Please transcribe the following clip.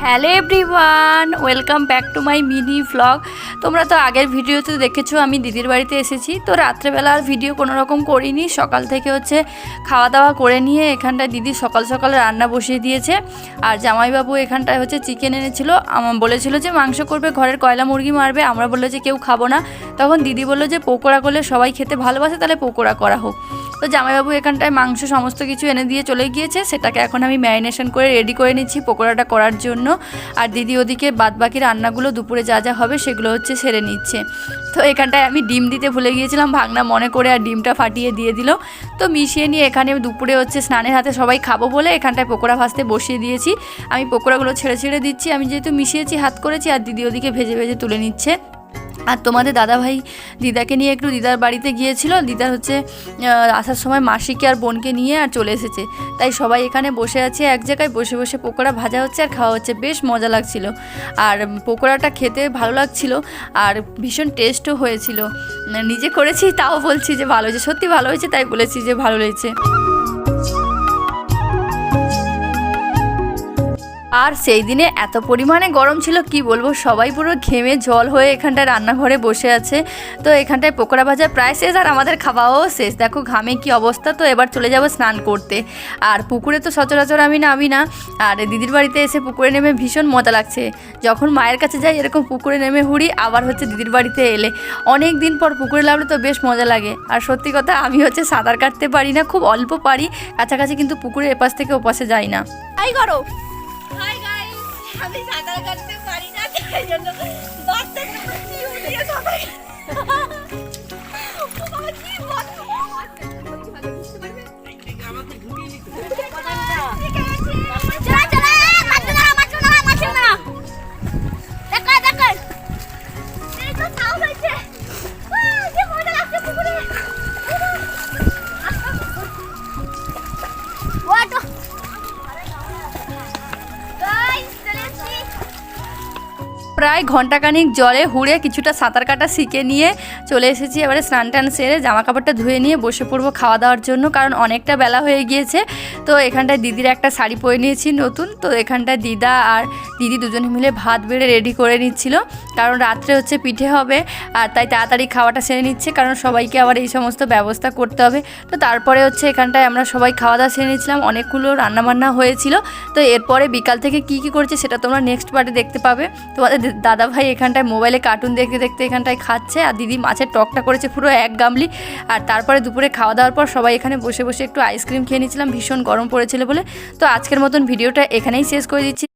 Hello everyone, welcome back to my mini vlog. তোমরা তো আগের ভিডিওতে দেখেছো আমি দিদির বাড়িতে এসেছি। তো রাত্রেবেলা আর ভিডিও কোনো রকম করিনি। সকাল থেকে খাওয়া দাওয়া করে নিয়ে এখানটায় দিদি সকাল সকাল রান্না বসিয়ে দিয়েছে। আর জামাইবাবু এখানটায় চিকেন এনেছিল, বলেছিল যে মাংস করবে, ঘরের কয়লা মুরগি মারবে। আমরা বললো যে কেউ খাবো না। তখন দিদি বললো যে পকোড়া করলে সবাই খেতে ভালোবাসে, তাহলে পকোড়া করা হোক। তো জামাইবাবু এখানটায় মাংস সমস্ত কিছু এনে দিয়ে চলে গিয়েছে। সেটাকে এখন আমি ম্যারিনেশন করে রেডি করে নিচ্ছি পকোড়াটা করার জন্য। আর দিদি ওদিকে বাদবাকি রান্নাগুলো দুপুরে যা যা হবে সেগুলো সেরে নিচ্ছে। তো এখানটায় আমি ডিম দিতে ভুলে গিয়েছিলাম, ভাগনা মনে করে আর ডিমটা ফাটিয়ে দিয়ে দিল। তো মিশিয়ে নিয়ে এখানে দুপুরে স্নানের হাতে সবাই খাবো বলে এখানটায় পকোড়া ভাজতে বসিয়ে দিয়েছি। আমি পকোড়াগুলো ছেড়ে ছেড়ে দিচ্ছি। আমি যেহেতু মিশিয়েছি হাত করেছি, আর দিদি ওদিকে ভেজে ভেজে তুলে নিচ্ছে। আর তোমাদের দাদাভাই দিদাকে নিয়ে একটু দিদার বাড়িতে গিয়েছিল। দিদার আসার সময় মাসিকে আর বোনকে নিয়ে আর চলে এসেছে। তাই সবাই এখানে বসে আছে, এক জায়গায় বসে বসে পকোড়া ভাজা হচ্ছে আর খাওয়া হচ্ছে। বেশ মজা লাগছিল। আর পকোড়াটা খেতে ভালো লাগছিল আর ভীষণ টেস্টও হয়েছিল। নিজে করেছি তাও বলছি যে ভালো হয়েছে, সত্যি ভালো হয়েছে, তাই বলেছি যে ভালো লেগেছে। আর সেই দিনে এত পরিমাণে গরম ছিল কি বলবো, সবাই পুরো ঘেমে জল হয়ে এখানটায় রান্নাঘরে বসে আছে। তো এখানটায় পকোড়া ভাজা প্রায় শেষ আর আমাদের খাওয়াও শেষ। দেখো ঘামে কি অবস্থা। তো এবার চলে যাব স্নান করতে। আর পুকুরে তো সচরাচর আমি নামি না। আর দিদির বাড়িতে এসে পুকুরে নেমে ভীষণ মজা লাগছে। যখন মায়ের কাছে যাই এরকম পুকুরে নেমে হুড়ি, আবার দিদির বাড়িতে এলে অনেক দিন পর পুকুরে নামলে তো বেশ মজা লাগে। আর সত্যি কথা আমি সাঁতার কাটতে পারি না, খুব অল্প পারি কাছাকাছি, কিন্তু পুকুরে এপাশ থেকে ওপাশে যাই না। তাই করো। হাই গাইস, আমি সাঁতার কাটতে পারি না, তাই জন্য বাচ্চাকে উড়িয়ে সবাই প্রায় ঘন্টাখানিক জলে হুড়ে কিছুটা সাঁতার কাটা শিখে নিয়ে চলে এসেছি। এবারে স্নান টান সেরে জামা কাপড়টা ধুয়ে নিয়ে বসে পড়বো খাওয়া দাওয়ার জন্য, কারণ অনেকটা বেলা হয়ে গিয়েছে। তো এখানটায় দিদির একটা শাড়ি পরে নিয়েছি নতুন। তো এখানটায় দিদা আর দিদি দুজনে মিলে ভাত বেড়ে রেডি করে নিচ্ছিল, কারণ রাত্রে পিঠে হবে। আর তাই তাড়াতাড়ি খাওয়াটা সেরে নিচ্ছে, কারণ সবাইকে আবার এই সমস্ত ব্যবস্থা করতে হবে। তো তারপরে এখানটায় আমরা সবাই খাওয়া দাওয়া সেরে নিচ্ছিলাম। অনেকগুলো রান্নাবান্না হয়েছিল। তো এরপরে বিকাল থেকে কি করছে সেটা তোমরা নেক্সট পার্টে দেখতে পাবে। তোমাদের দাদা ভাই এখানটায় মোবাইলে কার্টুন দেখতে দেখতে এখানটায় খাচ্ছে, আর দিদি মাছের টকটা করেছে পুরো এক গামলি। আর তারপরে দুপুরে খাওয়া দাওয়ার পর সবাই এখানে বসে বসে একটু আইসক্রিম খেয়ে নিয়েছিলাম, ভীষণ গরম পড়েছিল বলে। তো আজকের মতন ভিডিওটা এখানেই শেষ করে দিচ্ছি।